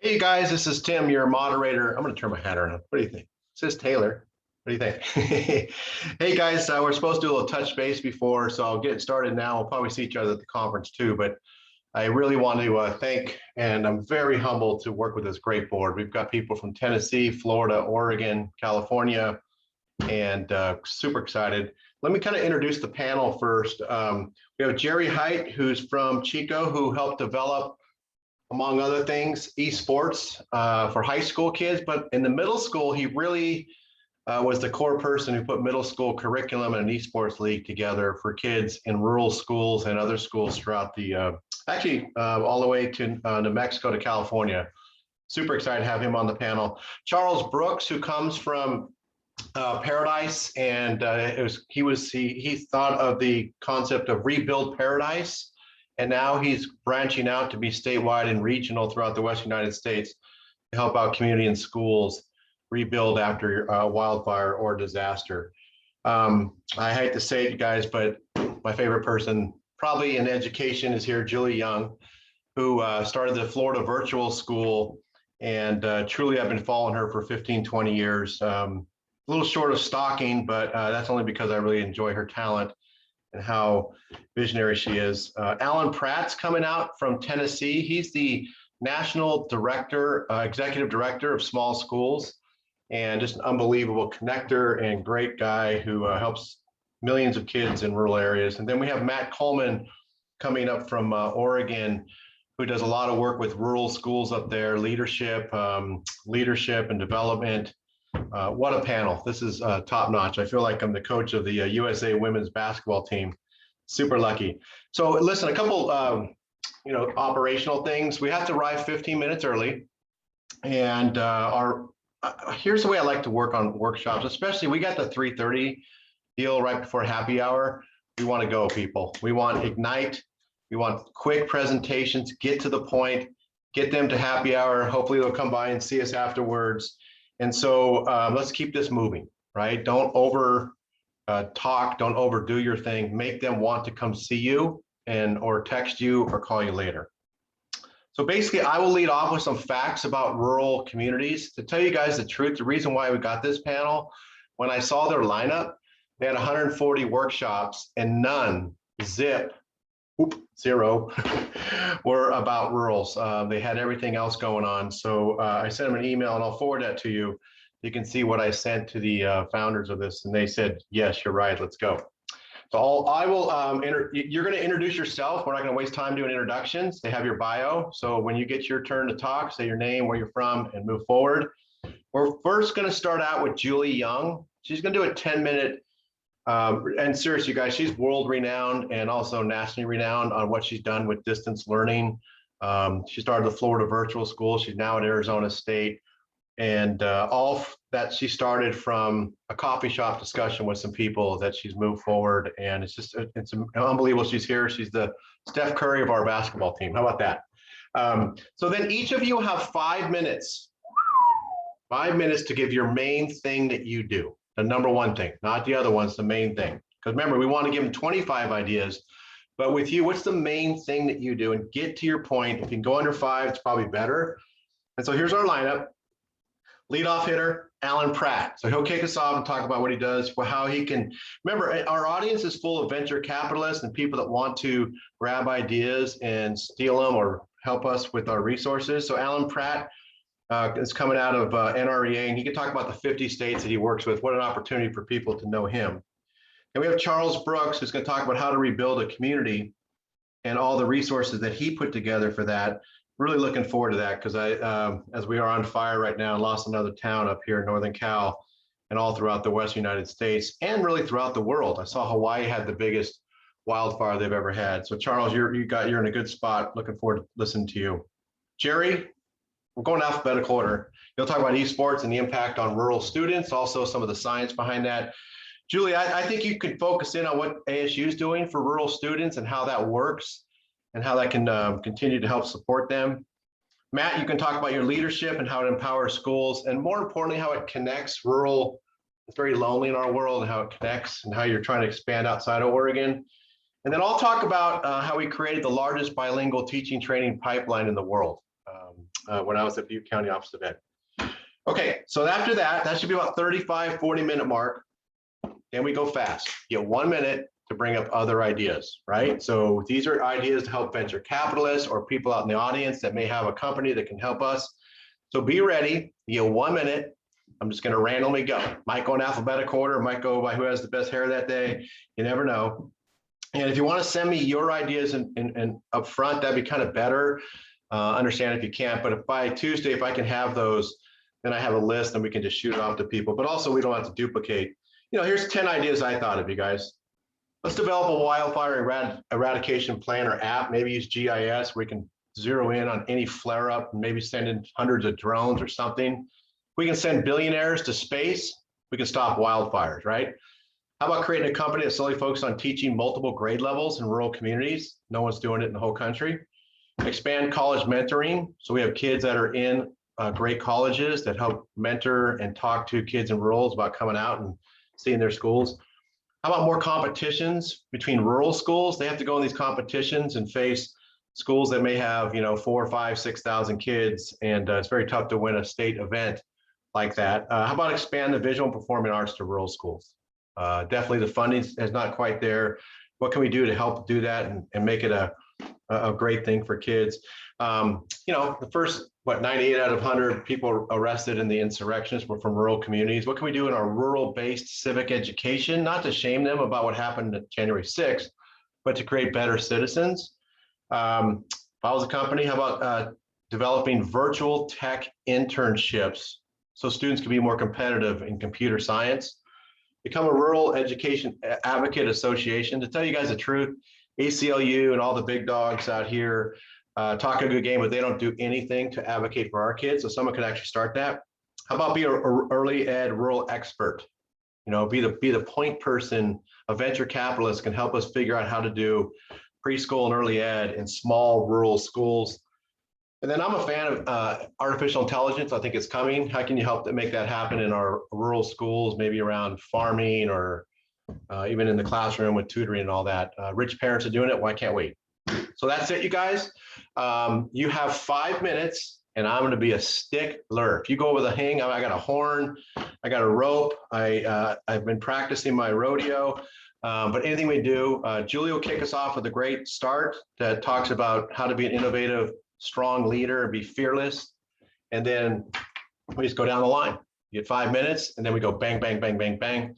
Hey guys, this is Tim, your moderator. I'm going to turn my hat around. What do you think? This is Taylor. What do you think? Hey guys, we're supposed to do a little touch base before, so I'll get started now. We'll probably see each other at the conference too, but I really want to thank, and I'm very humbled to work with this great board. We've got people from Tennessee, Florida, Oregon, California, and super excited. Let me kind of introduce the panel first. We have Jerry Height, who's from Chico, who helped develop, among other things, esports for high school kids. But in the middle school, he really was the core person who put middle school curriculum and an esports league together for kids in rural schools and other schools throughout the, all the way to New Mexico to California. Super excited to have him on the panel. Charles Brooks, who comes from Paradise, and he thought of the concept of Rebuild Paradise, and now he's branching out to be statewide and regional throughout the Western United States to help out community and schools rebuild after wildfire or disaster. I hate to say it, you guys, but my favorite person probably in education is here, Julie Young, who started the Florida Virtual School, and truly I've been following her for 15, 20 years. A little short of stalking, but that's only because I really enjoy her talent and how visionary she is. Alan Pratt's coming out from Tennessee. He's the National Director, Executive Director of Small Schools, and just an unbelievable connector and great guy who helps millions of kids in rural areas. And then we have Matt Coleman coming up from Oregon, who does a lot of work with rural schools up there, leadership and development. What a panel. This is top notch. I feel like I'm the coach of the USA women's basketball team. Super lucky. So listen, a couple operational things. We have to arrive 15 minutes early. And here's the way I like to work on workshops, especially we got the 3:30 deal right before happy hour. We want to go, people. We want Ignite. We want quick presentations, get to the point, get them to happy hour. Hopefully they'll come by and see us afterwards. And so let's keep this moving, right? Don't over talk, don't overdo your thing. Make them want to come see you or text you or call you later. So basically, I will lead off with some facts about rural communities. To tell you guys the truth, the reason why we got this panel, when I saw their lineup, they had 140 workshops and none, zero, were about rurals. They had everything else going on. So I sent them an email, and I'll forward that to you. You can see what I sent to the founders of this, and they said, yes, you're right, let's go. So you're going to introduce yourself. We're not going to waste time doing introductions. They have your bio. So when you get your turn to talk, say your name, where you're from, and move forward. We're first going to start out with Julie Young. She's going to do a 10-minute and seriously, you guys, she's world renowned and also nationally renowned on what she's done with distance learning. She started the Florida Virtual School. She's now at Arizona State. And all that she started from a coffee shop discussion with some people that she's moved forward. And it's unbelievable she's here. She's the Steph Curry of our basketball team. How about that? So then each of you have 5 minutes. 5 minutes to give your main thing that you do. The number one thing, not the other ones, the main thing. Because remember, we want to give them 25 ideas, but with you, what's the main thing that you do? And get to your point. If you can go under 5, it's probably better. And so here's our lineup. Leadoff hitter, Alan Pratt. So he'll kick us off and talk about what he does, how he can, remember, our audience is full of venture capitalists and people that want to grab ideas and steal them or help us with our resources. So Alan Pratt is coming out of NREA, and he can talk about the 50 states that he works with. What an opportunity for people to know him. And we have Charles Brooks, who's going to talk about how to rebuild a community and all the resources that he put together for that. Really looking forward to that because as we are on fire right now, lost another town up here in Northern Cal and all throughout the Western United States and really throughout the world. I saw Hawaii had the biggest wildfire they've ever had. So Charles, you're in a good spot. Looking forward to listening to you. Jerry, we're going alphabetical order. You'll talk about esports and the impact on rural students, also some of the science behind that. Julie, I think you could focus in on what ASU is doing for rural students and how that works and how that can continue to help support them. Matt, you can talk about your leadership and how it empowers schools, and more importantly, how it connects rural. It's very lonely in our world, and how it connects and how you're trying to expand outside of Oregon. And then I'll talk about how we created the largest bilingual teaching training pipeline in the world. when I was at Butte County Office of Ed. Okay, so after that, that should be about 35, 40-minute mark. Then we go fast. You get 1 minute to bring up other ideas, right? So these are ideas to help venture capitalists or people out in the audience that may have a company that can help us. So be ready. You get 1 minute. I'm just going to randomly go. Might go in alphabetical order, might go by who has the best hair that day. You never know. And if you want to send me your ideas and up front, that'd be kind of better. Understand if you can't, but if by Tuesday, if I can have those, then I have a list and we can just shoot it off to people. But also we don't have to duplicate. You know, here's 10 ideas I thought of, you guys. Let's develop a wildfire eradication plan or app, maybe use GIS where we can zero in on any flare up and maybe send in hundreds of drones or something. We can send billionaires to space. We can stop wildfires, right? How about creating a company that's solely focused on teaching multiple grade levels in rural communities? No one's doing it in the whole country. Expand college mentoring. So we have kids that are in great colleges that help mentor and talk to kids in rurals about coming out and seeing their schools. How about more competitions between rural schools? They have to go in these competitions and face schools that may have, you know, 4,000, 5,000, 6,000 kids, and it's very tough to win a state event like that. How about expand the visual and performing arts to rural schools? Definitely the funding is not quite there. What can we do to help do that and make it a great thing for kids? You know, the first, 98 out of 100 people arrested in the insurrections were from rural communities. What can we do in our rural-based civic education? Not to shame them about what happened at January 6th, but to create better citizens. If I was a company, how about developing virtual tech internships so students can be more competitive in computer science? Become a rural education advocate association. To tell you guys the truth, ACLU and all the big dogs out here talk a good game, but they don't do anything to advocate for our kids. So someone could actually start that. How about be an early ed rural expert? You know, be the point person. A venture capitalist can help us figure out how to do preschool and early ed in small rural schools. And then I'm a fan of artificial intelligence. I think it's coming. How can you help to make that happen in our rural schools, maybe around farming or even in the classroom with tutoring and all that? Rich parents are doing it. Why can't we? So that's it, you guys. You have 5 minutes, and I'm going to be a stickler. If you go over the hang, I got a horn, I got a rope. I've been practicing my rodeo. But anything we do, Julie will kick us off with a great start that talks about how to be an innovative, strong leader, be fearless. And then we just go down the line. You get 5 minutes, and then we go bang, bang, bang, bang, bang.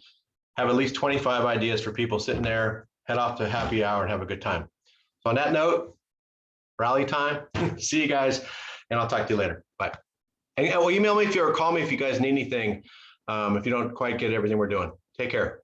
Have at least 25 ideas for people sitting there, head off to happy hour and have a good time. So on that note, rally time. See you guys, and I'll talk to you later. Bye. And well, email me if you or call me if you guys need anything, if you don't quite get everything we're doing. Take care.